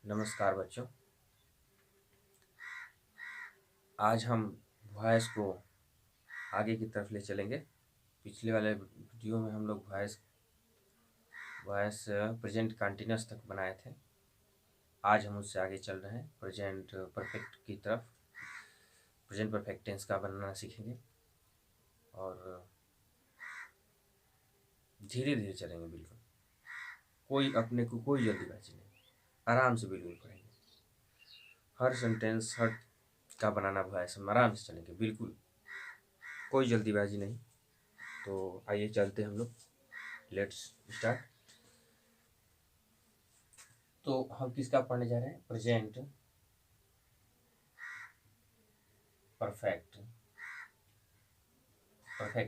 नमस्कार बच्चों। आज हम वॉइस को आगे की तरफ ले चलेंगे। पिछले वाले वीडियो में हम लोग वॉइस प्रेजेंट कंटिन्यूस तक बनाए थे। आज हम उससे आगे चल रहे हैं, प्रेजेंट परफेक्ट की तरफ। प्रेजेंट परफेक्ट टेंस का बनाना सीखेंगे और धीरे धीरे चलेंगे। बिल्कुल अपने को कोई जल्दीबाजी नहीं, आराम से बिल्कुल पढ़ेंगे। हर सेंटेंस हर का बनाना वॉइस हम आराम से चलेंगे, बिल्कुल कोई जल्दीबाजी नहीं। तो आइए चलते हम लोग, लेट्स स्टार्ट। तो हम किसका पढ़ने जा रहे हैं? Present perfect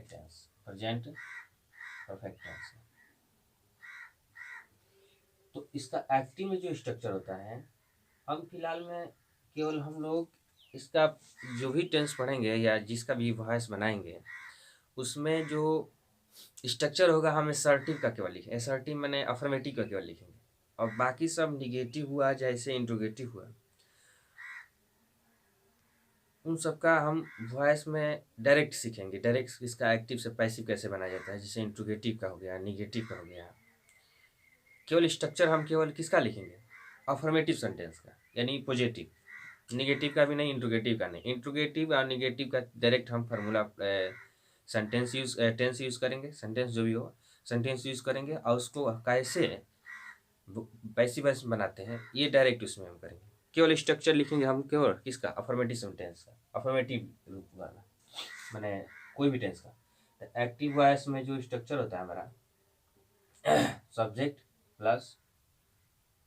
tense. Present perfect tense. तो इसका एक्टिव में जो स्ट्रक्चर होता है, हम फिलहाल में केवल हम लोग इसका जो भी टेंस पढ़ेंगे या जिसका भी वॉइस बनाएंगे, उसमें जो स्ट्रक्चर होगा हम असर्टिव का केवल लिखेंगे। असर्टिव मैंने अफर्मेटिव का केवल लिखेंगे, और बाकी सब निगेटिव हुआ जैसे इंट्रोगेटिव हुआ, उन सब का हम वॉइस में डायरेक्ट सीखेंगे। डायरेक्ट इसका एक्टिव से पैसिव कैसे बनाया जाता है, जैसे इंट्रोगेटिव का हो गया, निगेटिव का हो गया। केवल स्ट्रक्चर हम केवल किसका लिखेंगे? अफर्मेटिव सेंटेंस का, यानी पॉजिटिव। निगेटिव का भी नहीं, इंट्रोगेटिव का नहीं। इंट्रोगेटिव और निगेटिव का डायरेक्ट हम फार्मूला टेंस यूज़ करेंगे। सेंटेंस जो भी हो, सेंटेंस यूज़ करेंगे और उसको कैसे पैसिव वॉइस बनाते हैं, ये डायरेक्ट उसमें हम करेंगे। केवल स्ट्रक्चर लिखेंगे हम केवल किसका? अफर्मेटिव सेंटेंस का, अफर्मेटिव रूप वाला, मैंने कोई भी टेंस का। एक्टिव वॉइस में जो स्ट्रक्चर होता है हमारा, सब्जेक्ट प्लस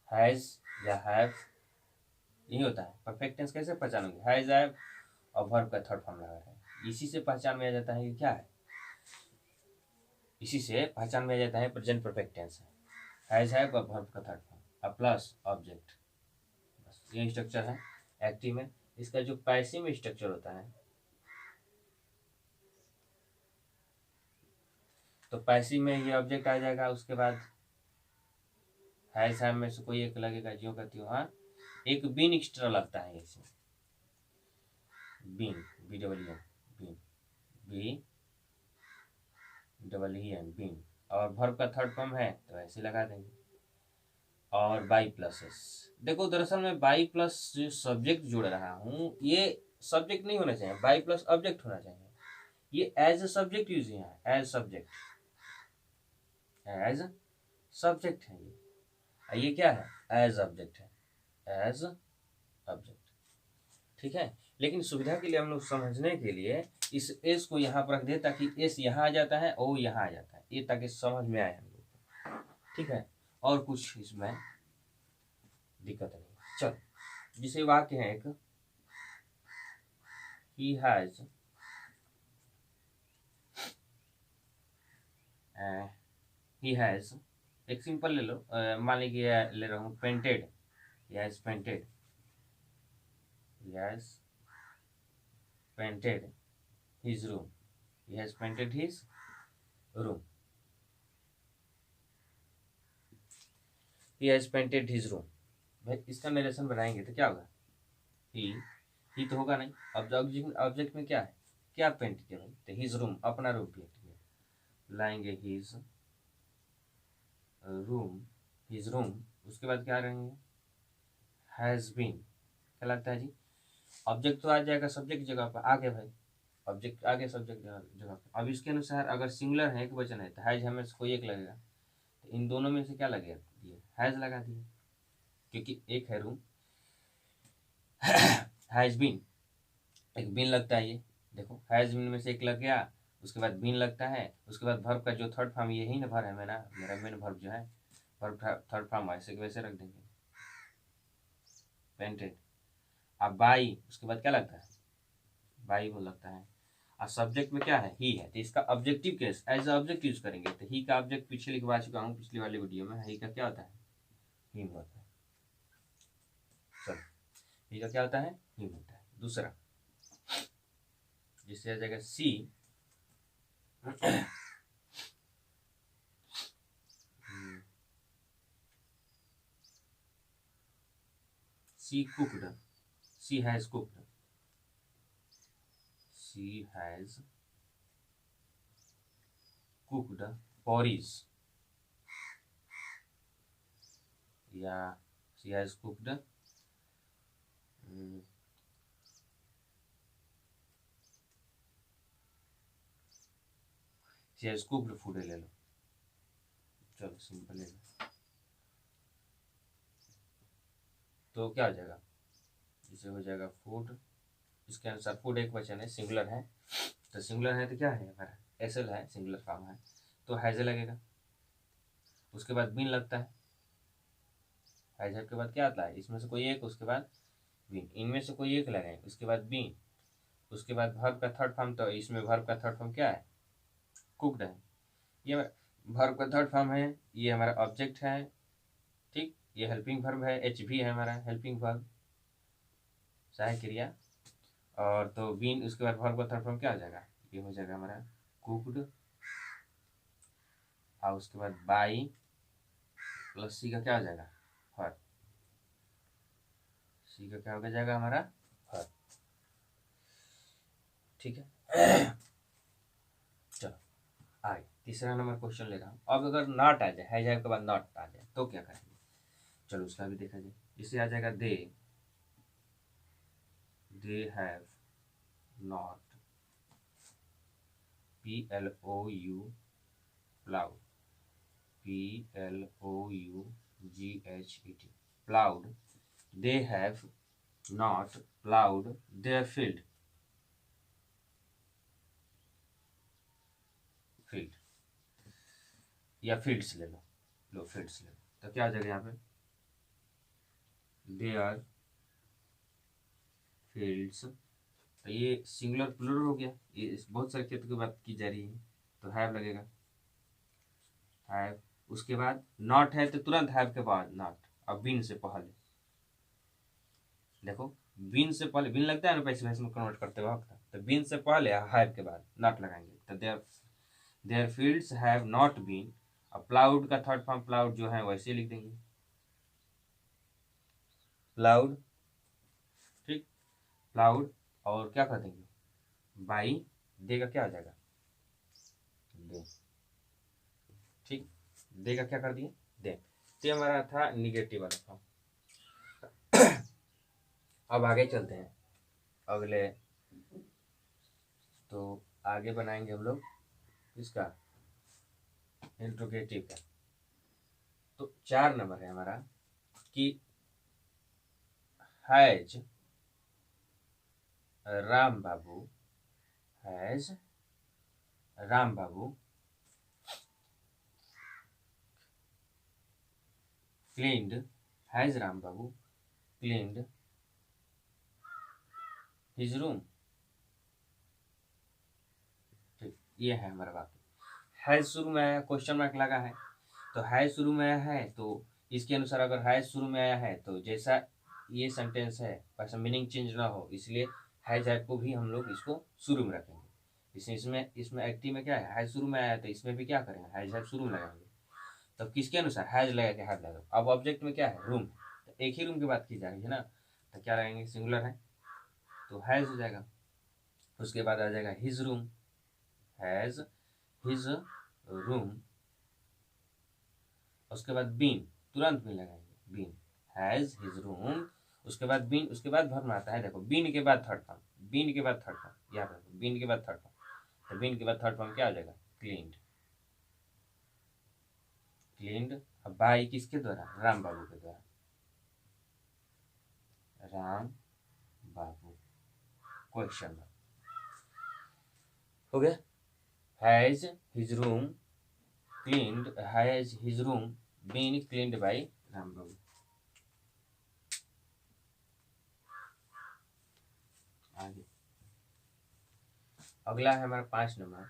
हैज या हैव, यही होता है। परफेक्ट टेंस कैसे पहचानोगे? हैज, हैव और वर्ब का थर्ड फॉर्म लगा है। इसी से पहचान में आ जाता है कि क्या है, इसी से पहचान में आ जाता है प्रेजेंट परफेक्ट टेंस है। हैज, हैव और वर्ब का थर्ड फॉर्म और प्लस ऑब्जेक्ट, बस ये स्ट्रक्चर है एक्टिव में। इसका जो पैसिव में स्ट्रक्चर होता है, तो पैसिव में ये ऑब्जेक्ट आ जाएगा। उसके बाद हैज, हैव में से कोई एक लगेगा, जो कहती हो। हाँ, एक बीन एक्स्ट्रा लगता है इसमें, been, B double N, been, B double E N, been. और वर्ब का थर्ड फॉर्म है तो ऐसे लगा देंगे। और बाई प्लस एस। देखो, दरअसल मैं बाई प्लस जो सब्जेक्ट जोड़ रहा हूँ, ये सब्जेक्ट नहीं होना चाहिए, बाई प्लस ऑब्जेक्ट होना चाहिए। ये एज ए सब्जेक्ट यूज है, एज सब्जेक्ट, एज सब्जेक्ट है ये क्या है? एज ऑब्जेक्ट है, एज ऑब्जेक्ट। ठीक है, लेकिन सुविधा के लिए हम लोग समझने के लिए इस एस को यहाँ पर रख दे, ताकि एस यहाँ आ जाता है और यहाँ आ जाता है, ये ताकि समझ में आए हम लोग। ठीक है, और कुछ इसमें दिक्कत नहीं। चल, जिसे वाक्य है एक, he has he has, एक सिंपल ले लो, मान लीजिए ले रहा हूँ painted, he has painted, he has painted his room, he has painted his room, he has painted his room। भाई इसका नरेशन बनाएंगे तो क्या होगा? ही तो होगा नहीं, ऑब्जेक्ट में क्या है, क्या पेंट किया भाई? तो हिज रूम, अपना रूम पेंट किया, लाएंगे हिज रूम, हिज रूम। उसके बाद क्या रहेंगे? Has been. क्या लगता है जी? ऑब्जेक्ट तो आ जाएगा सब्जेक्ट जगह पर, आगे भाई ऑब्जेक्ट आगे सब्जेक्ट जगह पर। अब इसके अनुसार अगर सिंगुलर है, एक वचन है, तो हैज हमें से कोई एक लगेगा, तो इन दोनों में से क्या लगेगा? दिए हैज लगा दिए, क्योंकि एक है रूम। हैज बीन, एक बीन लगता है, ये देखो हैज बीन में से एक लग गया, उसके बाद बीन लगता है, उसके बाद वर्ब का जो थर्ड फॉर्म, यही ना भर है मेरा मेन वर्ब जो है, वर्ब थर्ड फॉर्म ऐसे के वैसे रख देंगे, पेंटेड। अब बाई, उसके बाद क्या लगता है? बाई वो लगता है। और सब्जेक्ट में क्या है? ही है, तो इसका objective case as object use करेंगे। तो ही का ऑब्जेक्ट पीछे लिखवा चुका हूँ पिछली वाली वीडियो में, ही का क्या होता है? हिम होता है। चलो, ही का क्या होता है? हिम होता है। दूसरा, जिससे आ जाएगा सी, she cooked, she has cooked, she has cooked porridge, या she has cooked she has cooked food ले लो, चलो सिंपल है। तो क्या हो जाएगा, इसे हो जाएगा फूड, इसके अनुसार फूड एक वचन है, सिंगुलर है, तो सिंगुलर है तो क्या है हमारा एसएल है, सिंगुलर फॉर्म है, तो हैज लगेगा। उसके बाद बीन लगता है, हैज के बाद क्या आता है, इसमें से कोई एक, उसके बाद बीन, इनमें से कोई एक लगाएंगे, उसके बाद बीन, उसके बाद वर्ब का थर्ड फॉर्म, तो इसमें वर्ब का थर्ड फॉर्म क्या है, कुक्ड है। ये वर्ब का थर्ड फॉर्म है, ये हमारा ऑब्जेक्ट है, ठीक, ये हेल्पिंग वर्ब है, एच भी है हमारा हेल्पिंग वर्ब, सहायक क्रिया। और तो बीन, उसके बाद वर्ब का थर्ड फॉर्म क्या हो जाएगा, ये हो जाएगा हमारा कुक्ड, और उसके बाद बाई प्लस सी का क्या हो जाएगा वर्ब, सी का क्या हो जाएगा हमारा वर्ब, ठीक है। चलो आगे तीसरा नंबर क्वेश्चन ले रहा हूँ। अब अगर नॉट आ जाए, हैज के बाद नॉट आ जाए तो क्या करेंगे, चलो उसका भी देखा जाए। इससे आ जाएगा they have not, PLOU ploughed, PLOUGHET ploughed, they have not ploughed their field, field या फील्ड्स ले लो, फील्ड्स ले लो, तो क्या आ जाएगा यहाँ पे, देयर फील्ड्स, तो ये सिंगुलर प्लूरल हो गया, ये बहुत सारे क्षेत्र की बात की जा रही है, तो हैव लगेगा, हैव। उसके बाद नॉट है तो तुरंत हैव के बाद नॉट, अब बीन से पहले देखो, बीन से पहले बीन लगता है ना पैसे में कन्वर्ट करते वक्त, तो बीन से पहले हैव के बाद नॉट लगाएंगे, तो there fields have not been. अब प्लाउड का थर्ड फॉर्म प्लाउड जो है वैसे लिख देंगे, प्लाउड, ठीक, प्लाउड, और क्या कर देंगे बाई, देगा क्या आ जाएगा दे, ठीक, देगा क्या कर दिए दे, तो हमारा था निगेटिव वाला फॉर्म। अब आगे चलते हैं अगले, तो आगे बनाएंगे हम लोग इसका इंट्रोगेटिव का। तो 4 नंबर है हमारा कि has Ram Babu, has Ram Babu cleaned, has Ram Babu cleaned his room, ठीक, ये है हमारा बात। हैज शुरू में आया, क्वेश्चन मार्क लगा है, तो हैज शुरू में आया है, तो इसके अनुसार अगर हैज शुरू में आया है तो जैसा ये सेंटेंस है वैसा मीनिंग चेंज ना हो, इसलिए हैज हैव को भी हम लोग इसको शुरू में रखेंगे। इसमें एक्टिव में क्या है, हैज शुरू में आया तो इसमें भी क्या करेंगे, हैज हैव शुरू में लगाएंगे, तब किसके अनुसार हैज लगा के हैव लगा। अब ऑब्जेक्ट में क्या है रूम, तो एक ही रूम की बात की जा रही है ना, तो क्या लगाएंगे सिंगुलर है तो हैज हो जाएगा। उसके बाद आ जाएगा his room, has his room. उसके बाद बीन, तुरंत बीन लगाएंगे, बीन हैज हिज रूम। उसके बाद बीन, उसके बाद वर्ब आता है, देखो बीन के बाद थर्ड फॉर्म, बीन के बाद थर्ड फॉर्म, याद रखो बीन के बाद थर्ड फॉर्म, तो बीन के बाद थर्ड फॉर्म क्या हो जाएगा क्लीन्ड, क्लीन्ड। अब बाई किसके द्वारा, राम बाबू के द्वारा, राम बाबू, क्वेश्चन हो गया। Has his room cleaned, has his room been cleaned by Ram Babu. आगे अगला है हमारा 5 नंबर,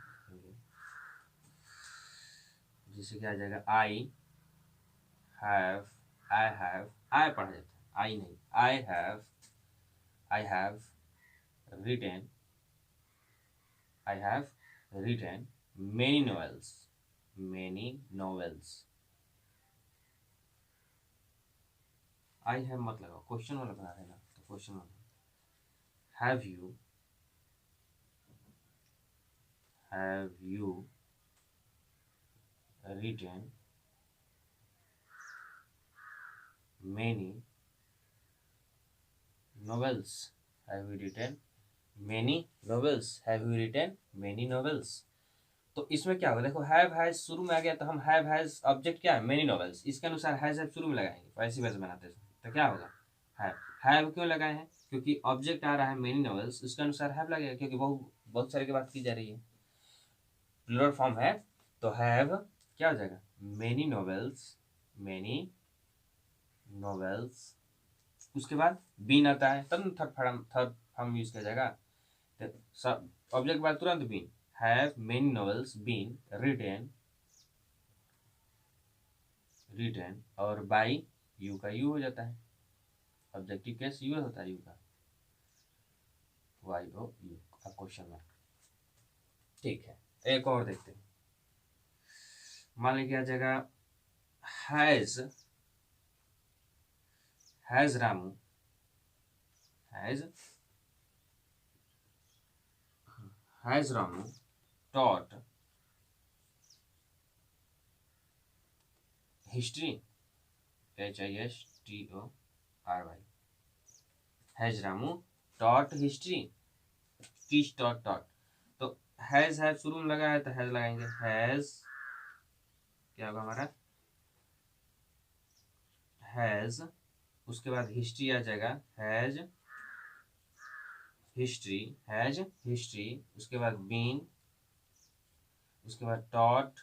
जिसे क्या आ जाएगा आई हैव, आई पढ़ा जाता है, आई नहीं, I have written, I have written many novels, many novels. I have मत लगाओ, क्वेश्चन वाला बना देना। तो क्वेश्चन वाला have you written many novels, have you written many novels, have you written many novels। तो इसमें क्या होगा, देखो हैव हैज शुरू में आ गया तो हम हैव हैज ऑब्जेक्ट क्या है, मेनी नॉवेल्स, इसके अनुसार हैज हैव शुरू में लगाएंगे, वैसे वैसे बनाते हैं। तो क्या होगा, हैव क्यों लगाए हैं, क्योंकि ऑब्जेक्ट आ रहा है मेनी नॉवेल्स, उसके अनुसार हैव लगेगा, क्योंकि बहुत सारे की बात की जा रही है, प्लूरल फॉर्म है। तो हैव क्या हो जाएगा, मेनी नॉवेल्स, उसके बाद बीन आता है तब थर्ड फॉर्म यूज किया जाएगा। तो ऑब्जेक्ट बाद तुरंत been, have many novels been written और बाई यू का यू हो जाता है, ऑब्जेक्टिव केस यू होता है, यू का वाई ओ यू का क्वेश्चन मार्क। ठीक है, एक और देखते हैं। मान लीजिए आ जाएगा has Ramu taught history, HISTORY, has Ramu taught history, teach taught। तो हैज शुरू में लगा है तो हैज लगाएंगे, हैज क्या होगा हमारा, हैज, उसके बाद हिस्ट्री आ जाएगा, हैज हिस्ट्री, उसके बाद बीन, उसके बाद taught,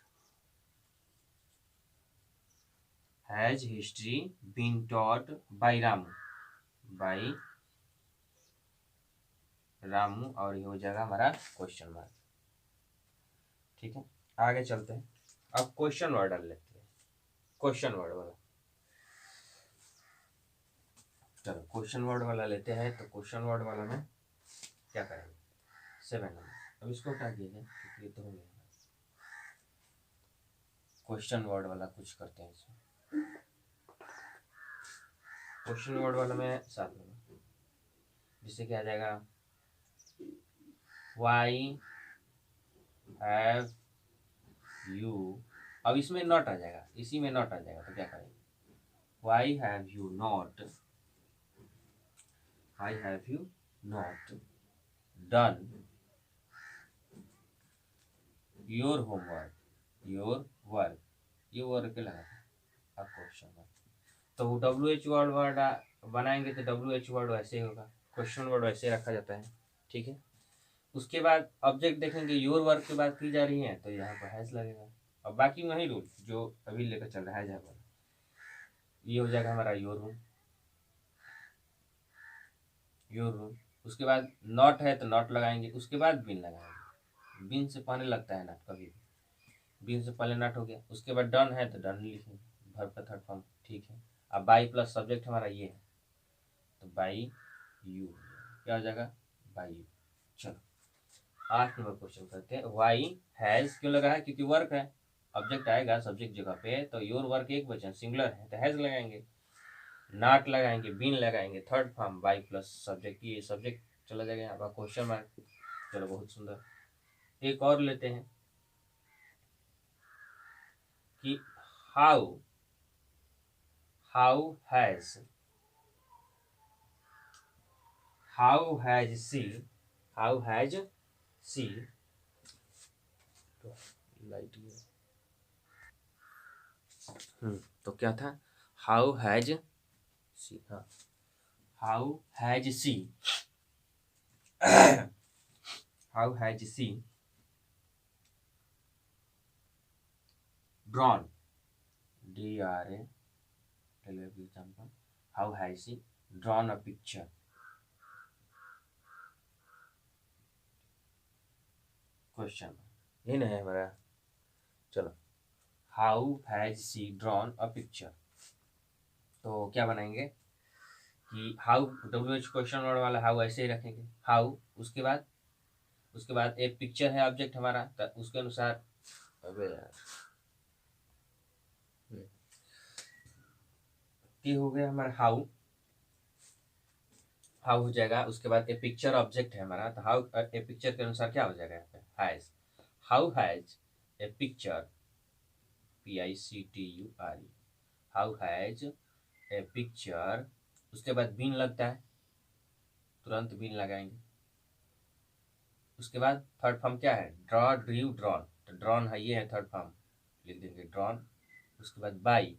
has history been taught by Ramu और ये हो जाएगा हमारा क्वेश्चन मार्क। ठीक है, आगे चलते हैं। अब क्वेश्चन वर्ड डाल लेते हैं, क्वेश्चन वर्ड वाला। चलो क्वेश्चन वर्ड वाला लेते हैं। तो क्वेश्चन वर्ड वाला में क्या करेंगे, 7 नंबर। अब इसको हटा दीजिए क्योंकि ये तो हो गया। क्वेश्चन वर्ड वाला कुछ करते हैं इसमें। क्वेश्चन वर्ड वाला में 7 नंबर, जिससे क्या आ जाएगा, वाई हैव यू। अब इसमें नॉट आ जाएगा, इसी में नॉट आ जाएगा, तो क्या करेंगे, why have you not done your homework, ये वर्क लगा अब क्वेश्चन वर्ड। तो WH वर्ड बनाएंगे तो WH वर्ड वैसे ही होगा, क्वेश्चन वर्ड वैसे ही रखा जाता है। ठीक है, उसके बाद ऑब्जेक्ट देखेंगे, योर वर्क की बात की जा रही है तो यहाँ पर हैज लगेगा, और बाकी वही रूल जो अभी लेकर चल रहा है जहाँ पर, ये हो जाएगा हमारा योर रूल। उसके बाद नॉट है तो नॉट लगाएंगे, उसके बाद बिन लगाएंगे, बिन से पहले लगता है ना कभी भी, बिन से पहले नॉट हो गया। उसके बाद डन है तो डन लिखेंगे, वर्ब का थर्ड फॉर्म। ठीक है, अब बाई प्लस सब्जेक्ट हमारा ये है तो बाई यू, क्या हो जाएगा, बाई यू। चलो 8 नंबर क्वेश्चन करते हैं। वाई हैज क्यों लगा है, क्योंकि वर्क है, ऑब्जेक्ट आएगा सब्जेक्ट जगह पे, तो योर वर्क एक वचन सिंगुलर है तो हैज लगाएंगे, नॉट लगाएंगे, बीन लगाएंगे, third form by plus subject, ये सब्जेक्ट चला जाएगा यहाँ पर क्वेश्चन मार्क। चलो बहुत सुंदर, एक और लेते हैं कि हाउ हैज सी लाइट, तो क्या था, हाउ हैज सी, हाँ how has she drawn, DRA, example, how has she drawn a picture, question ये नहीं है हमारा। चलो how has she drawn a picture, तो क्या बनाएंगे कि हाउ, WH क्वेश्चन वर्ड वाला हाउ ऐसे ही रखेंगे, हाउ, उसके बाद एक पिक्चर है ऑब्जेक्ट हमारा, तो उसके अनुसार, अबे यार कि हो गया हमारा हाउ, हाउ हो जाएगा। उसके बाद ए पिक्चर ऑब्जेक्ट है हमारा, तो हाउ ए पिक्चर के अनुसार क्या हो जाएगा यहाँ पे, has. How has a picture, PICTURE, how has a picture. उसके बाद बीन लगता है, तुरंत बीन लगाएंगे। उसके बाद थर्ड फॉर्म क्या है, ड्रॉ, ड्रीव, ड्रॉन, तो ड्रॉन है, ये है थर्ड फॉर्म, लिख देंगे ड्रॉन। उसके बाद बाई,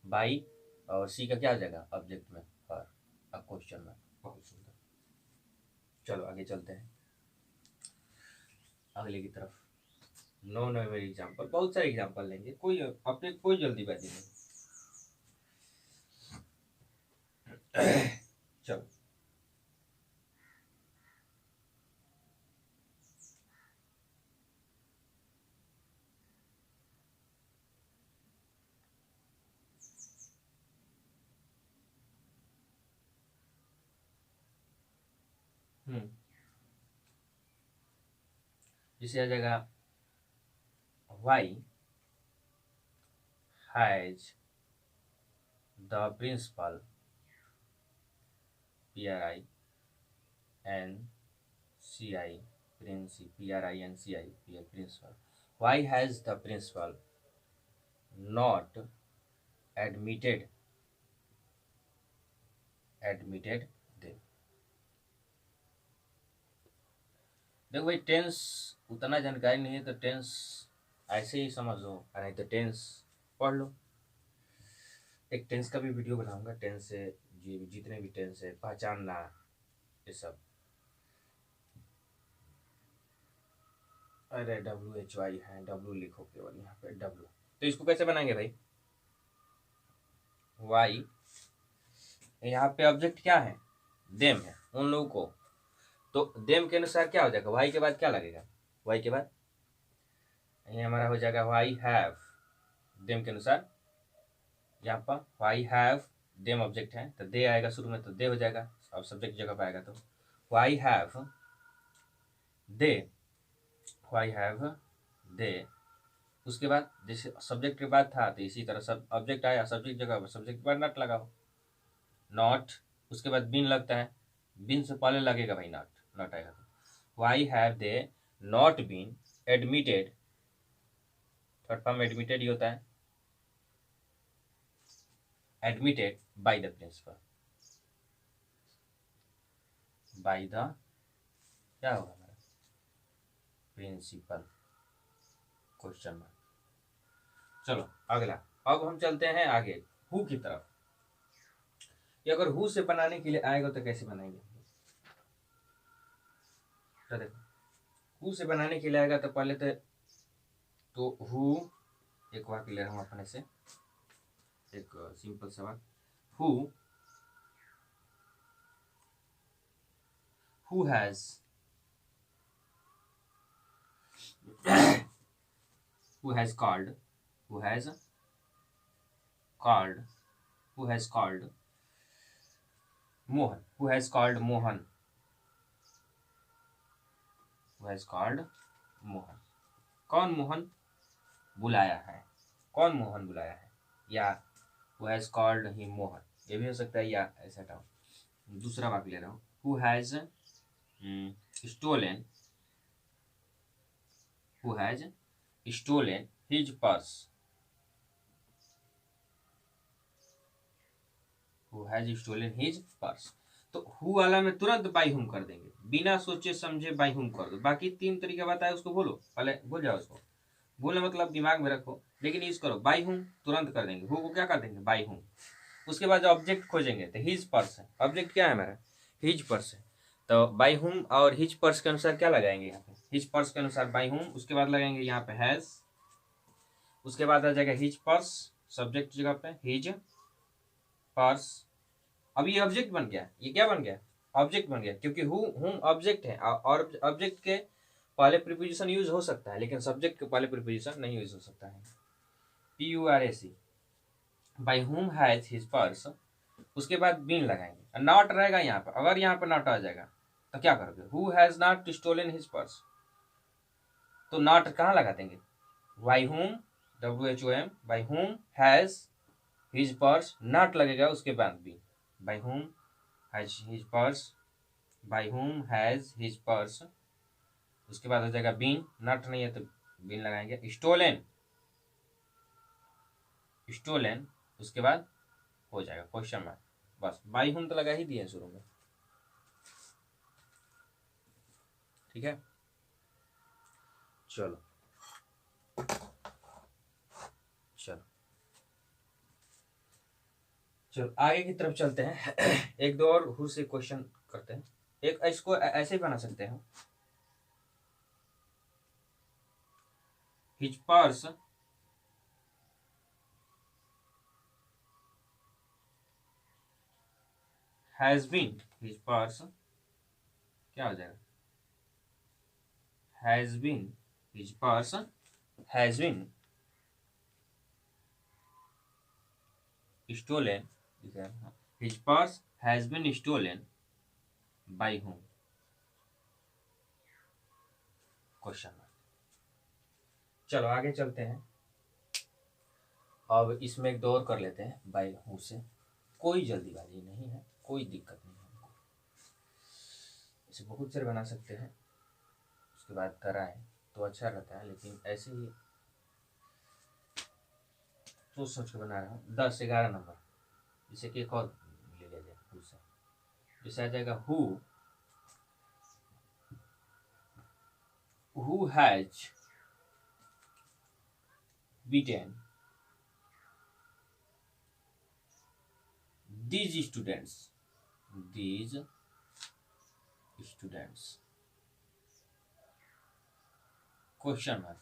बाई और सी का क्या हो जाएगा ऑब्जेक्ट में, फॉर, अब क्वेश्चन में। बहुत सुंदर। चलो आगे चलते हैं अगले की तरफ। नो नो मेरे एग्जाम्पल, बहुत सारे एग्जाम्पल लेंगे, कोई अपने कोई जल्दीबाजी नहीं। चलो इसे आ जाएगा why has the principal, PRINCI, principal. Why has the principal not admitted, admitted they. देखो भाई, टेंस उतना जानकारी नहीं है तो टेंस ऐसे ही समझ लो, नहीं तो टेंस पढ़ लो। एक टेंस का भी वीडियो बनाऊंगा, टेंस से जितने भी टेंस है पहचानना, ये सब। अरे WHY है, W लिखो केवल यहाँ पे W। तो इसको कैसे बनाएंगे भाई, वाई, यहाँ पे ऑब्जेक्ट क्या है, देम है, उन लोगों को। तो देम के अनुसार क्या हो जाएगा, वाई के बाद क्या लगेगा, वाई के बाद ये हमारा हो जाएगा वाई हैव, देम के अनुसार यहाँ पर वाई हैव, देम ऑब्जेक्ट है तो दे आएगा शुरू में, तो दे हो जाएगा, अब सब्जेक्ट जगह पर आएगा तो why have they, Y have दे। उसके बाद जैसे सब्जेक्ट के बाद था तो इसी तरह सब ऑब्जेक्ट आया, सब्जेक्ट जगह पर, सब्जेक्ट पर नॉट लगाओ, नॉट। उसके बाद बीन लगता है, बीन से पहले लगेगा भाई नॉट, नॉट आएगा तो why have they not been admitted, third form admitted ही होता है, admitted by the principal, by the क्या होगा हमारा, प्रिंसिपल, क्वेश्चन मार्क। चलो अगला, अब हम चलते हैं आगे हु की तरफ। ये अगर हु से बनाने के लिए आएगा तो कैसे बनाएंगे, तो देखो हु से बनाने के लिए आएगा तो पहले तो हु, एक वाक्य ले रहा हूँ अपने से, एक सिंपल सा वाक्य, who has who has called, who has called, who has called Mohan, who has called Mohan, who has called Mohan, कौन मोहन बुलाया है, कौन मोहन बुलाया है, या who has called him Mohan, ये भी हो सकता है, या ऐसा था। दूसरा वाक्य ले रहा हूँ, who has stolen, who has stolen his purse, who has stolen his purse। तो हु वाला में तुरंत बाई हुम कर देंगे, बिना सोचे समझे बाई हुम कर दो। बाकी तीन तरीका बताया उसको बोलो, पहले भूल जाओ उसको, बोलने मतलब दिमाग में रखो, लेकिन यूज करो बाई हुम, तुरंत कर देंगे, हु को क्या कर देंगे बाई हुम। उसके बाद ऑब्जेक्ट खोजेंगे तो हिज पर्स है, ऑब्जेक्ट क्या है हमारा, हिज पर्स है, तो बाई हुम और हिज पर्स के अनुसार क्या लगाएंगे यहाँ पे, हिज पर्स के अनुसार बाई हुम। उसके बाद लगाएंगे यहाँ पे हैज, उसके बाद आ जाएगा हिज पर्स, सब्जेक्ट जगह पे हिज पर्स। अब ये ऑब्जेक्ट बन गया, ये क्या बन गया, ऑब्जेक्ट बन गया, क्योंकि हुम ऑब्जेक्ट है, और ऑब्जेक्ट के पहले प्रीपोजिशन यूज हो सकता है लेकिन सब्जेक्ट के पहले प्रीपोजिशन नहीं यूज हो सकता है। PURAC, by whom has his purse. उसके बाद बीन लगाएंगे, नॉट रहेगा यहाँ पर, अगर यहाँ पर नॉट आ जाएगा तो क्या करोगे, who has not stolen his purse, तो नॉट कहाँ लगा देंगे, by whom, WHOM, by whom has his purse, not लगेगा उसके बाद been, by whom has his purse, by whom has his purse, उसके बाद हो जाएगा बीन, नॉट नहीं है तो बीन लगाएंगे, स्टोलन, स्टोलन, उसके बाद हो जाएगा क्वेश्चन मार्क, बस बाई हुम तो लगा ही दिया शुरू में। ठीक है, चलो चलो चलो आगे की तरफ चलते हैं। एक दो और हु से क्वेश्चन करते हैं। एक इसको ऐसे ही बना सकते हैं, his purse has been, his purse क्या हो जाएगा, has been, his purse has been stolen, his purse has been stolen by whom, question mark. चलो आगे चलते हैं, अब इसमें एक दो और कर लेते हैं बाय हु से, कोई जल्दीबाजी नहीं है, कोई दिक्कत नहीं है हमको, इसे बहुत सारे बना सकते हैं, उसके बाद कराएं तो अच्छा रहता है, लेकिन ऐसे ही सोच सोच के बना रहा हूँ। 10-11 नंबर, इसे एक और ले लिया जाए हु से, जैसे आ जाएगा who has beaten these students, these students, question mark.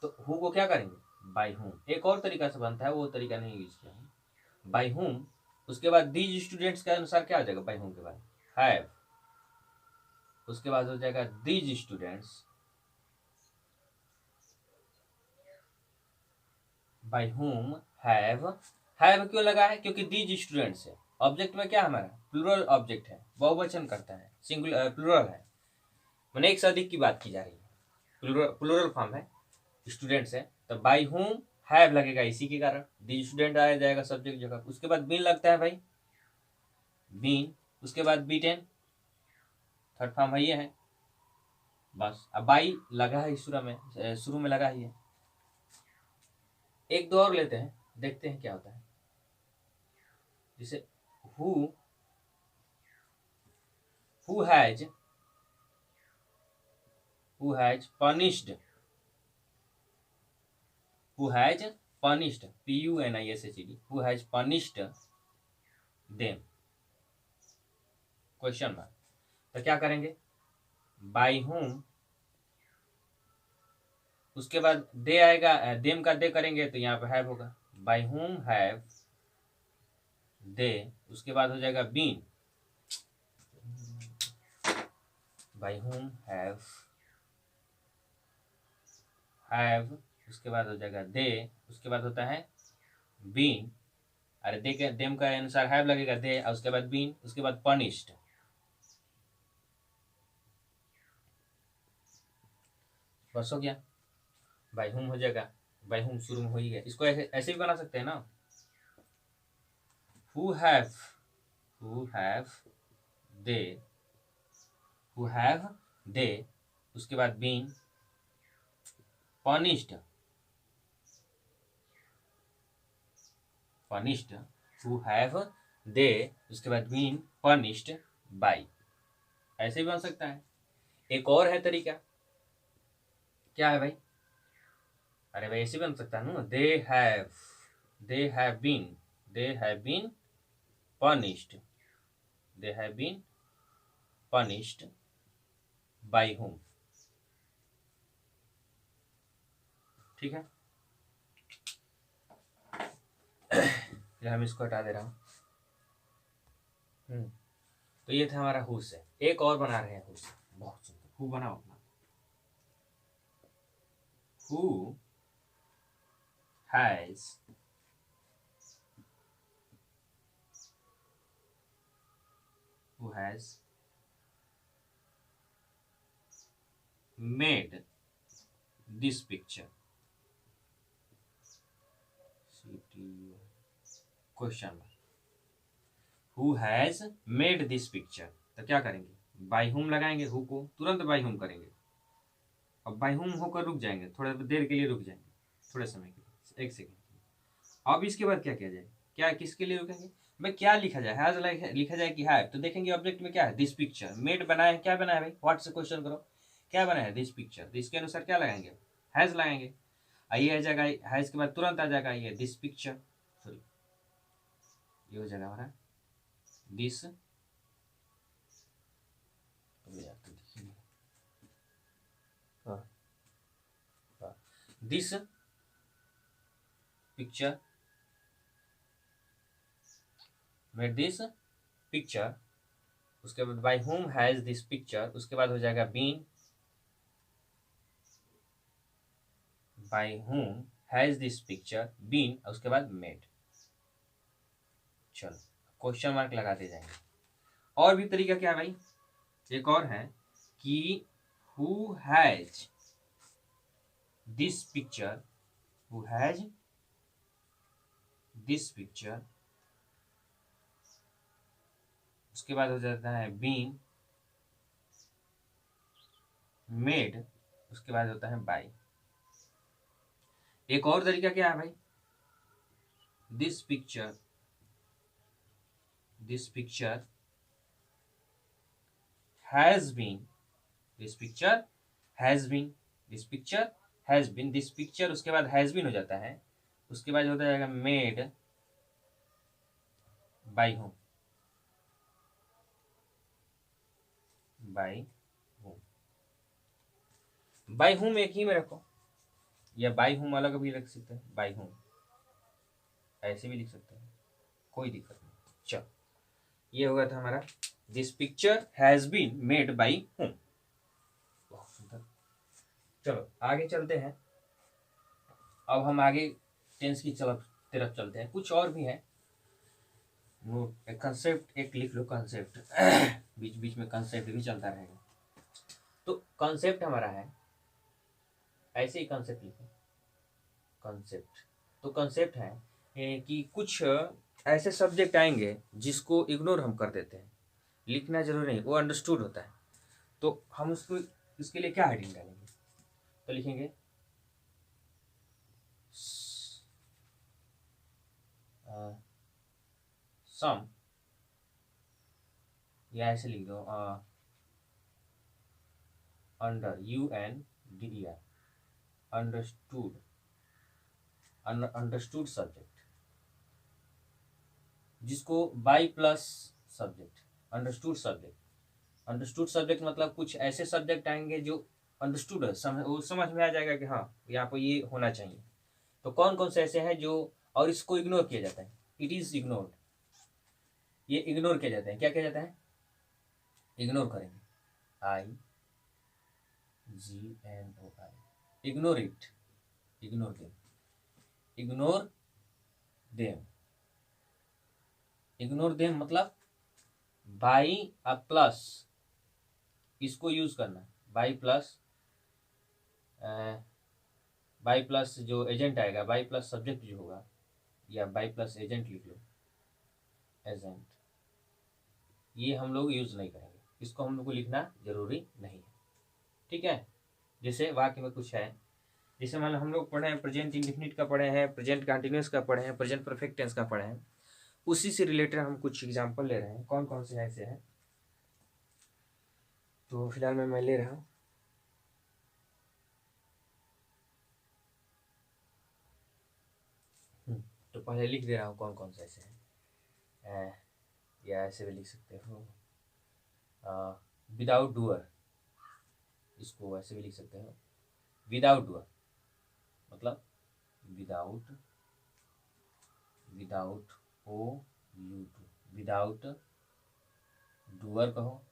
तो हु को क्या करेंगे, बाय हुम, एक और तरीका से बनता है, वो तरीका नहीं यूज किया है, बाय हुम, उसके बाद दीज स्टूडेंट्स के अनुसार क्या हो जाएगा, बाय हुम के बाद हैव, उसके बाद हो जाएगा these students, by whom have, have क्यों लगा है, क्योंकि दीज स्टूडेंट्स है, ऑब्जेक्ट में क्या हमारा प्लूरल ऑब्जेक्ट है, बहुवचन करता है, सिंगुलर प्लूरल है, मैंने एक से अधिक की बात की जा रही है, प्लूरल फॉर्म है, स्टूडेंट्स है, तो बाय हुम हैव लगेगा इसी के कारण, दी स्टूडेंट आ जाएगा सब्जेक्ट जगह, उसके बाद बीन लगता है भाई, बीन, उसके बाद बीटेन, थर्ड फॉर्म है ये है, बस अब बाई लगा है शुरू में लगा ही है। एक दो और लेते हैं, देखते हैं क्या होता है, जैसे who has punished, who has punished, punished, who has punished them, question mark. तो क्या करेंगे, बाय हुम, उसके बाद दे आएगा, देम का दे करेंगे तो यहाँ पे हैव होगा, बाय हुम हैव दे, उसके बाद हो जाएगा बीन, बाय हुम हैव, उसके बाद हो जाएगा दे, उसके बाद होता है बीन, अरे दे के देम का अनुसार हैव लगेगा दे, और उसके बाद बीन, उसके बाद पनिश्ड, बस हो गया, बाय हुम हो जाएगा, बाय हुम शुरू में हो ही गया, इसको ऐसे ऐसे भी बना सकते हैं ना, who have they, who have they, उसके बाद been, punished, who have they, उसके बाद बीन punished by, ऐसे भी बन सकता है। एक और है तरीका, क्या है भाई, अरे भाई ऐसे बन सकता है ना, they have been punished, they have been punished by whom, ठीक है, फिर हम इसको हटा दे रहा हूँ। तो ये था हमारा हु से, एक और बना रहे हैं हु से, बहुत सुंदर, हु बनाओ अपना, who has made this picture, question mark, who has made this picture, तो क्या करेंगे, बाय हुम लगाएंगे, हु को तुरंत बाय हुम करेंगे, अब बाय हुम होकर रुक जाएंगे, थोड़ा देर के लिए रुक जाएंगे, थोड़े समय के लिए, 1 सेकेंड। अब इसके बाद क्या किया जाए, क्या किसके लिए रुकेंगे, भाई क्या लिखा जाए, हैज लिखा जाए कि है, तो देखेंगे ऑब्जेक्ट में क्या है, दिस पिक्चर, मेड बनाया है, क्या बनाया भाई, व्हाट से क्वेश्चन करो, क्या बनाया है, दिस पिक्चर, तो इसके अनुसार क्या लगाएंगे, हैज लगाएंगे, आइए आ जाएगा हैज के बाद तुरंत आ जाएगा ये दिस पिक्चर, सॉरी ये हो जाएगा हमारा this, this picture, made this picture, उसके बाद by whom has this picture, उसके बाद हो जाएगा been, by whom has this picture been, उसके बाद मेड। चलो क्वेश्चन मार्क लगाते जाएंगे। और भी तरीका क्या है भाई, एक और है कि who has this picture, who has this picture, उसके बाद हो जाता है बीन, मेड, उसके बाद होता है बाय। एक और तरीका क्या है भाई, this picture has been, this picture has been, this picture has been, this picture उसके बाद हैज बीन हो जाता है, उसके बाद होता जाएगा made by whom, by whom, by whom एक ही में रखो, या बाय होम अलग भी रख सकते हैं, बाय होम ऐसे भी लिख सकते हैं, कोई दिक्कत नहीं। चलो ये हो गया था हमारा this picture has been made by whom. बहुत सुंदर। चलो आगे चलते हैं, अब हम आगे टेंस की तरफ चलते हैं, कुछ और भी है नोट, एक कंसेप्ट एक लिख लो, कंसेप्ट बीच बीच में कंसेप्ट भी चलता रहेगा। तो कंसेप्ट हमारा है, ऐसे ही कंसेप्ट लिखो, कंसेप्ट, तो कंसेप्ट है कि कुछ ऐसे सब्जेक्ट आएंगे जिसको इग्नोर हम कर देते हैं, लिखना जरूरी नहीं, वो अंडरस्टूड होता है, तो हम उसको इसके लिए क्या हेडिंग डालेंगे, तो लिखेंगे सम, या ऐसे लिख दो under UNDER, understood, understood subject, जिसको by plus subject, understood subject, understood subject मतलब कुछ ऐसे सब्जेक्ट आएंगे जो अंडरस्टूड है, वो समझ में आ जाएगा कि हाँ यहाँ पर ये होना चाहिए। तो कौन कौन से ऐसे हैं जो, और इसको इग्नोर किया जाता है, इट इज इग्नोर्ड, ये इग्नोर किया जाता है, क्या किया जाता है, इग्नोर करेंगे, IGNOR, ignore it, ignore them, ignore them, ignore them मतलब बाई अ प्लस, इसको यूज करना, बाई प्लस, बाई प्लस जो एजेंट आएगा, बाई प्लस सब्जेक्ट जो होगा, या बाई प्लस एजेंट लिख लो, एजेंट, ये हम लोग यूज नहीं करेंगे, इसको हम लोग को लिखना जरूरी नहीं है, ठीक है। जैसे वाक्य में कुछ है, जैसे मान लो हम लोग पढ़े हैं प्रेजेंट इंडेफिनिट का पढ़े हैं, प्रेजेंट कंटिन्यूअस का पढ़े हैं, प्रेजेंट परफेक्ट टेंस का पढ़े हैं, उसी से रिलेटेड हम कुछ एग्जाम्पल ले रहे हैं, कौन कौन से ऐसे हैं, तो फिलहाल मैं ले रहा हूँ, तो पहले लिख दे रहा हूँ कौन कौन से ऐसे हैं, या ऐसे भी लिख सकते हो, विदाउट डूअर, इसको ऐसे भी लिख सकते हो, विदाउट डूअर मतलब without, without OUT, without doer कहो,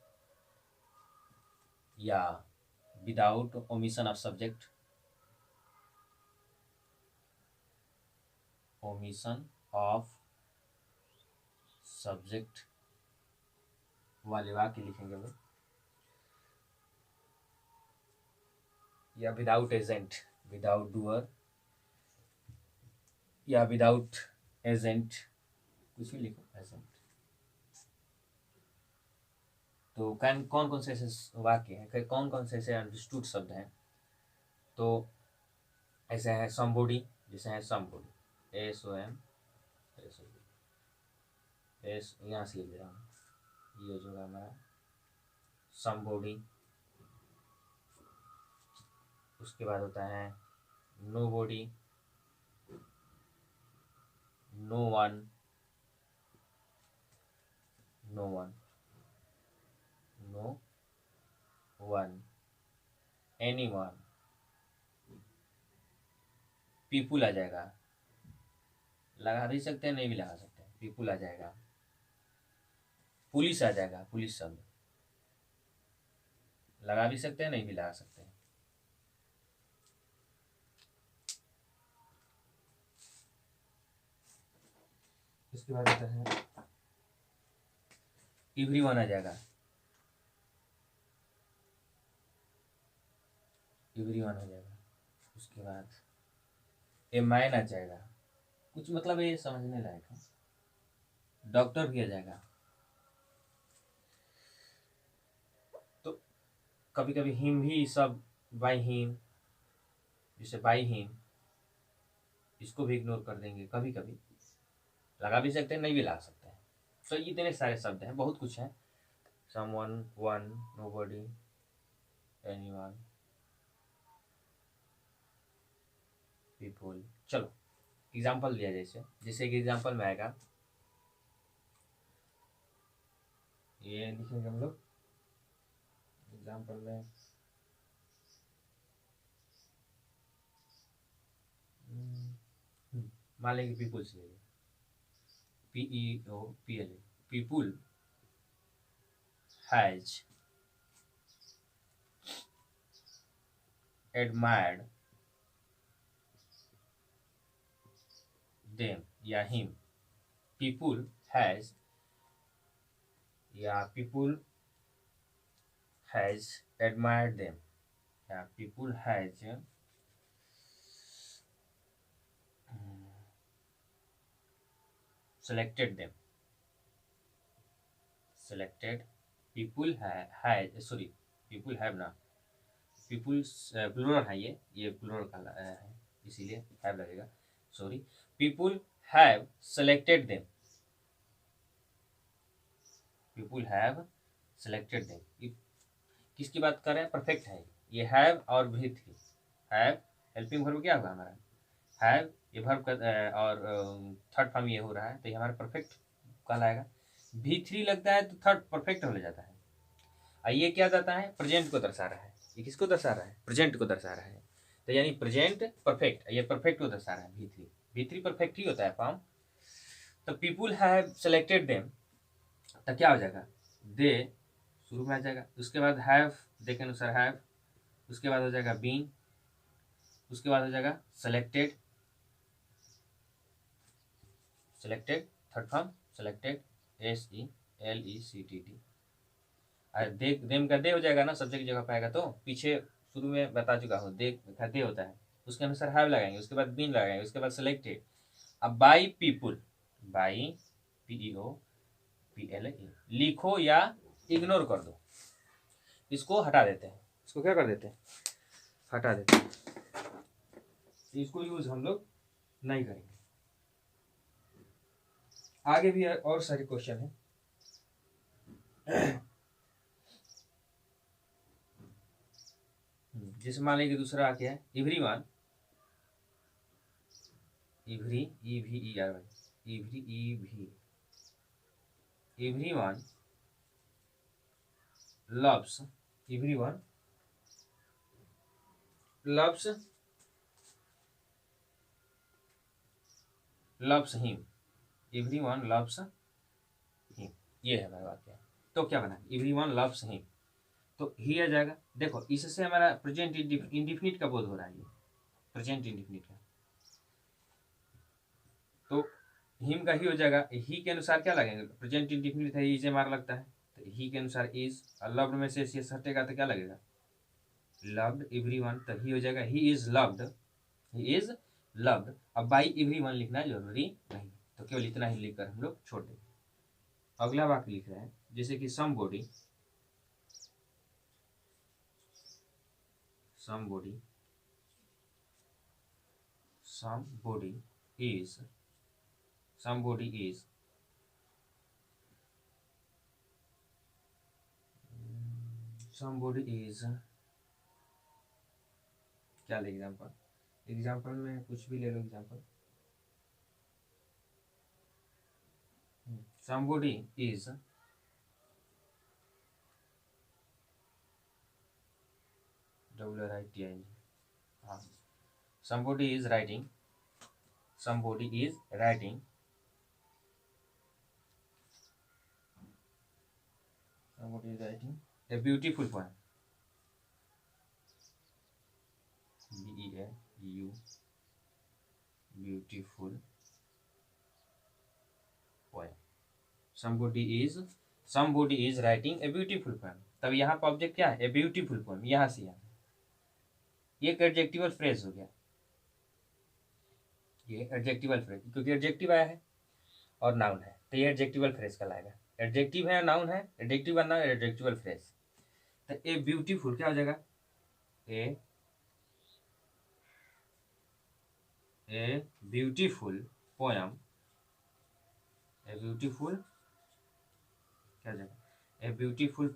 या without omission of subject, omission of subject वाले वाक्य लिखेंगे वो, या विदाउट एजेंट, विदाउट डूअर, या विदाउट एजेंट, कुछ भी लिखो ऐसे। तो कौन कौन से ऐसे वाक्य हैं, कौन कौन से ऐसे अंडरस्टूड शब्द हैं। तो ऐसे है समबॉडी, जैसे है समबॉडी, SOM, एस यहाँ से लिख रहा हूँ, ये जो है हमारा समबॉडी। उसके बाद होता है nobody, no one, no one, no one, anyone, people आ जाएगा, लगा भी सकते हैं नहीं भी लगा सकते हैं, पीपुल आ जाएगा। पुलिस आ जाएगा, पुलिस शब्द लगा भी सकते हैं नहीं भी लगा सकते हैं। इसके बाद आता है एवरीवन आ जाएगा, एवरीवन हो जाएगा। उसके बाद ए मैन आ जाएगा, कुछ मतलब ये समझने लायक है। डॉक्टर भी आ जाएगा। तो कभी कभी हिम भी सब बाई हिम, जैसे बाई हिम, इसको भी इग्नोर कर देंगे, कभी कभी लगा भी सकते हैं नहीं भी लगा सकते हैं। तो ये इतने सारे शब्द हैं, बहुत कुछ है। Someone, one, nobody, anyone, people. चलो एग्जाम्पल दिया, जैसे जैसे एक एग्जाम्पल में आएगा, ये लिखेंगे हम लोग एग्जाम्पल में। मान लेंगे पीपुल से, PEOPL, people has admired them या हिम, पीपुल हैज या पीपुल हैज एडमायर्ड देम या people has selected them, selected, people have, sorry, people have ना, people प्लूरल है, ये प्लूरल का है, इसीलिए have लगेगा, sorry. people have selected them, people have selected them। किसकी बात कर रहे हैं, परफेक्ट है ये, have और भी थी, have हेल्पिंग वर्ब क्या होगा हमारा, हैव, ये वर्ब का और थर्ड फॉर्म ये हो रहा है, तो ये हमारा परफेक्ट कहलाएगा। V3 लगता है तो थर्ड परफेक्ट हो जाता है। और ये क्या जाता है, प्रेजेंट को दर्शा रहा है। ये किसको दर्शा रहा है, प्रेजेंट को दर्शा रहा है, तो यानी प्रेजेंट परफेक्ट, ये परफेक्ट को दर्शा रहा है। V3 परफेक्ट ही होता है फॉर्म। तो पीपुल हैव सेलेक्टेड देम, तो क्या हो जाएगा, दे शुरू में आ जाएगा। उसके बाद हैव, दे के अनुसार हैव, उसके बाद हो जाएगा बीन, उसके बाद हो जाएगा selected, selected third form, selected, SELECTED। दे, देम का दे हो जाएगा ना, सब्जेक्ट की जगह पाएगा, तो पीछे शुरू में बता चुका हूँ, दे का दे होता है, उसके अनुसार हैव लगाएंगे, उसके बाद बीन लगाएंगे, उसके बाद सेलेक्टेड। अब बाई पीपुल, बाई PEOPLE, लिखो या इग्नोर कर दो, इसको हटा देते हैं, इसको क्या कर देते हैं, हटा देते हैं, इसको यूज हम लोग नहीं करेंगे। आगे भी और सारे क्वेश्चन हैं। जैसे मान लीजिए दूसरा क्या है, everyone, every, EVERY, everyone loves, everyone loves him, everyone loves him, ये है हमारा वाक्य। तो क्या बना, everyone loves him, तो ही आ जाएगा। देखो इससे हमारा प्रेजेंट इंडिफिनिट का बोध हो रहा है, ये प्रेजेंट इंडिफिनिट का, तो हिम का ही हो जाएगा। ही के अनुसार क्या लगेंगे, प्रेजेंट इंडिफिनिट है, इज मार लगता है, तो ही के अनुसार इज, लव्ड में से हटेगा तो क्या लगेगा, लव्ड एवरीवन, तो ही हो जाएगा he is loved, he is loved. अब बाई एवरीवन लिखना जरूरी नहीं, तो केवल इतना ही लिखकर हम लोग छोड़ देंगे। अगला वाक्य लिख रहे हैं, जैसे कि somebody is क्या ले एग्जाम्पल में कुछ भी ले लो एग्जाम्पल। somebody is WRITING, हाँ, somebody is writing a beautiful poem, BEAU, beautiful poem। somebody is writing a beautiful poem। तब यहाँ पर ऑब्जेक्ट क्या है, ए ब्यूटीफुल पोएम, यहाँ से यहाँ ये एक एडजेक्टिवल फ्रेज हो गया, ये एडजेक्टिवल फ्रेज, क्योंकि एडजेक्टिव आया है और नाउन है तो ये एडजेक्टिवल फ्रेज कहलाएगा। एडजेक्टिव है नाउन है, एडजेक्टिव बनना एडजेक्टिवल फ्रेज। तो ए ब्यूटीफुल क्या हो जाएगा, a beautiful poem, a beautiful क्या हो जाएगा, ए ब्यूटीफुल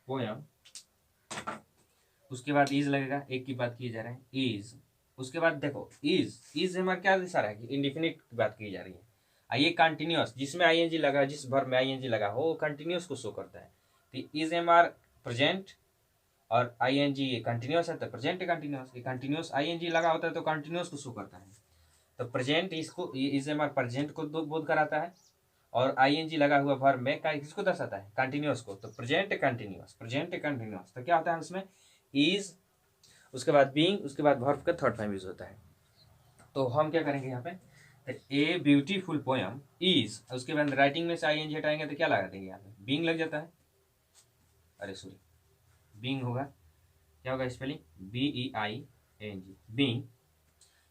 पोएम। उसके बाद इज लगेगा, एक की बात की जा रहा है इज। उसके बाद देखो इज हमारा क्या इशारा है कि इंडिफिनिट की बात की जा रही है। ये कंटिन्यूअस जिसमें आईएनजी लगा, जिस वर्ब में आईएनजी लगा हो वो कंटिन्यूअस को शो करता है। तो इज एमआर प्रेजेंट और आईएनजी कंटिन्यूअस है तो प्रेजेंट कंटिन्यूअस, कंटिन्यूअस आईएनजी लगा होता है तो कंटिन्यूअस को शो करता है। तो प्रेजेंट इसको इज एमआर प्रेजेंट को बोध कराता है और आईएनजी लगा हुआ वर्ब में किसको दर्शाता है, कंटिन्यूअस को। तो प्रेजेंट कंटिन्यूअस तो क्या होता है उसमें इज, उसके बाद बीइंग, उसके बाद वर्ब का थर्ड फॉर्म यूज होता है। तो हम क्या करेंगे यहाँ पे, ए ब्यूटीफुल पोएम इज, उसके बाद राइटिंग में से आईएनजी हटाएंगे तो क्या लगा देंगे यहाँ पे, बीइंग लग जाता है, अरे सॉरी बीइंग होगा, क्या होगा spelling, BEING, being.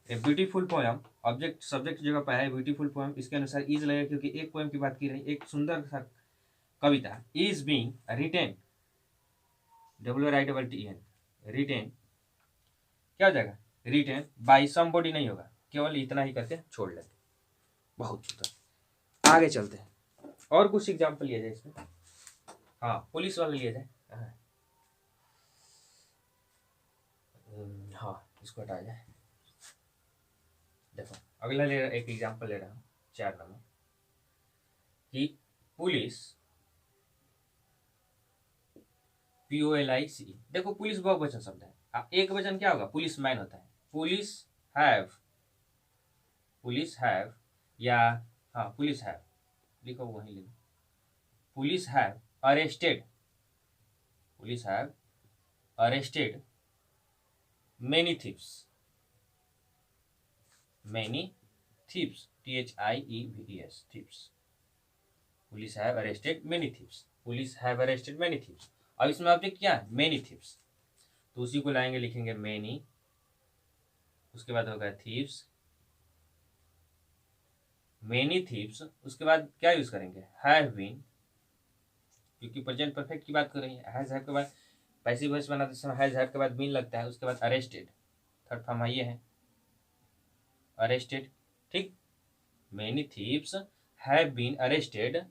A beautiful poem object subject जगह पर है ब्यूटीफुल पोएम, इसके अनुसार इज लगेगा क्योंकि एक पोएम की बात की रही, एक सुंदर सा कविता is being written, WRITEN, written क्या हो जाएगा, रिटेन बाय समबॉडी नहीं होगा, केवल इतना ही करके छोड़ लेते। बहुत सुंदर, आगे चलते हैं और कुछ एग्जाम्पल लिया जाए इसमें। हाँ पुलिस वाला लिया जाए, हाँ इसको हटाया जाए। देखो अगला एक एग्जाम्पल ले रहा हूँ 4 नंबर कि पुलिस POLIC, देखो पुलिस बहुवचन शब्द है, एक वचन क्या होगा, पुलिस मैन होता है। पुलिस हैव या हाँ पुलिस हैव लिखो, वहीं लिखो, police have arrested many thieves, THIEVES, thieves। Police have arrested many thieves। अब इसमें ऑब्जेक्ट क्या है, many thieves, तो उसी को लाएंगे, लिखेंगे many, उसके बाद होगा thieves, many thieves। उसके बाद क्या यूज करेंगे, have been, क्योंकि प्रेजेंट परफेक्ट की बात कर रही है। हैज हैव के बाद पैसिव वॉइस बनाते समय हैज हैव के बाद बीन लगता है, उसके बाद अरेस्टेड, थर्ड फॉर्म ये है अरेस्टेड, ठीक। Many thieves have been arrested,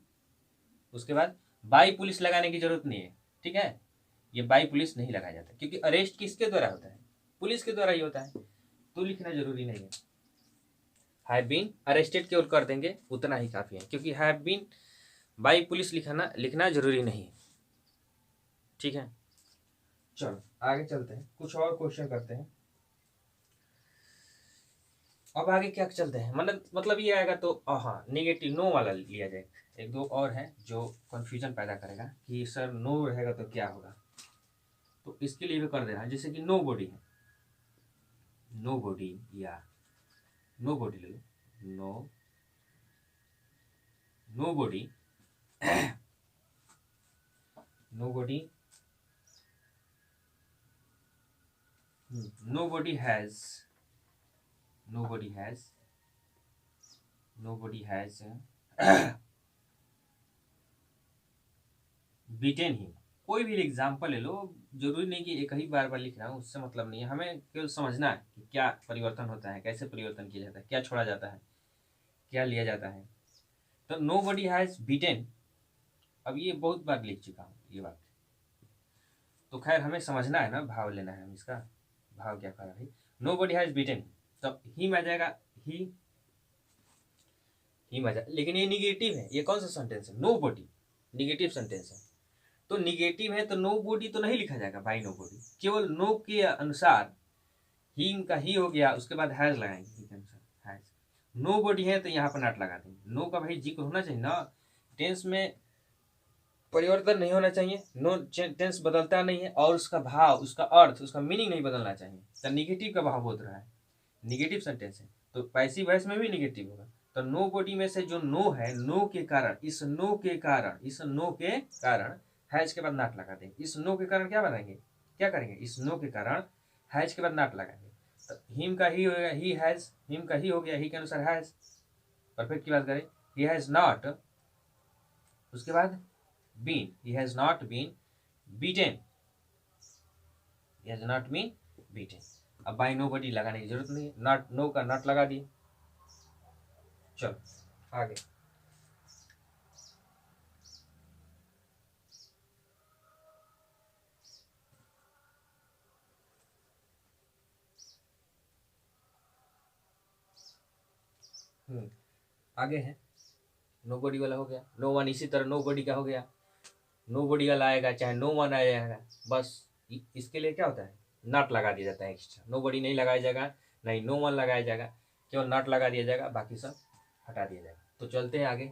उसके बाद बाय पुलिस लगाने की जरूरत नहीं है, ठीक है, ये बाय पुलिस नहीं लगाया जाता क्योंकि अरेस्ट किसके द्वारा होता है, पुलिस के द्वारा ही होता है, तो लिखना जरूरी नहीं है। हैव बीन अरेस्टेड केवल कर देंगे उतना ही काफी है, क्योंकि हैव बीन बाय पुलिस लिखना जरूरी नहीं है, ठीक है। चलो आगे चलते हैं, कुछ और क्वेश्चन करते हैं। अब आगे क्या चलते हैं, मतलब ये आएगा तो हाँ नेगेटिव नो वाला लिया जाए। एक दो और है जो कंफ्यूजन पैदा करेगा कि सर नो रहेगा तो क्या होगा, तो इसके लिए भी कर देना, जैसे कि नो बॉडी है, नो बॉडी या नो बॉडी ले लो, nobody nobody has nobody has beaten him। कोई भी एग्जाम्पल ले लो, जरूरी नहीं कि एक ही बार बार लिखना है, उससे मतलब नहीं है, हमें केवल समझना है कि क्या परिवर्तन होता है, कैसे परिवर्तन किया जाता है, क्या छोड़ा जाता है, क्या लिया जाता है। तो nobody has beaten, अब ये बहुत बार लिख चुका हूँ ये बात, तो खैर हमें समझना है ना, भाव लेना है हम इसका, भाव क्या कर रही। nobody has beaten, तो ही में आ जाएगा, ही में आ जाएगा, लेकिन ये निगेटिव है, ये कौन सा सेंटेंस है, नो बॉडी, निगेटिव सेंटेंस है, तो निगेटिव है तो नो बॉडी तो नहीं लिखा जाएगा बाई नो बॉडी, केवल नो के अनुसार ही का ही हो गया, उसके बाद हैज लगाएंगे, ही के अनुसार हैज। नो बॉडी है तो यहाँ पर नॉट लगा देंगे, नो का भाई जिक्र होना चाहिए ना, टेंस में परिवर्तन नहीं होना चाहिए, नो टेंस बदलता नहीं है, और उसका भाव, उसका अर्थ, उसका मीनिंग नहीं बदलना चाहिए, तो निगेटिव का भाव बोल रहा है, निगेटिव सेंटेंस है, तो पैसिव वॉइस में भी निगेटिव होगा। तो नो बॉडी में से जो नो है, नो के कारण, इस नो के कारण हैज के बाद नॉट लगा देंगे, इस नो के कारण क्या बनाएंगे, क्या करेंगे, इस नो के कारण हैज के बाद नॉट लगाएंगे, तो हिम का ही हो गया, ही हैज, हिम का ही हो गया, ही के अनुसार हैज। परफेक्ट की बात करें, ही हैज नॉट, उसके बाद been, he has not been beaten, he has not been beaten। अब बाय नो बडी लगाने की जरूरत नहीं है, नॉट, नो का नॉट लगा दिए। चलो आगे, आगे है, नो बडी वाला हो गया, नो वन, इसी तरह नो बडी का हो गया, नो बडी वाला आएगा चाहे नो वन आ जाएगा, बस इसके लिए क्या होता है, नॉट लगा दिया जाता है एक्स्ट्रा, नो बडी नहीं लगाया जाएगा, नहीं नो वन लगाया जाएगा, केवल नॉट लगा दिया जाएगा, बाकी सब हटा दिया जाएगा। तो चलते हैं आगे।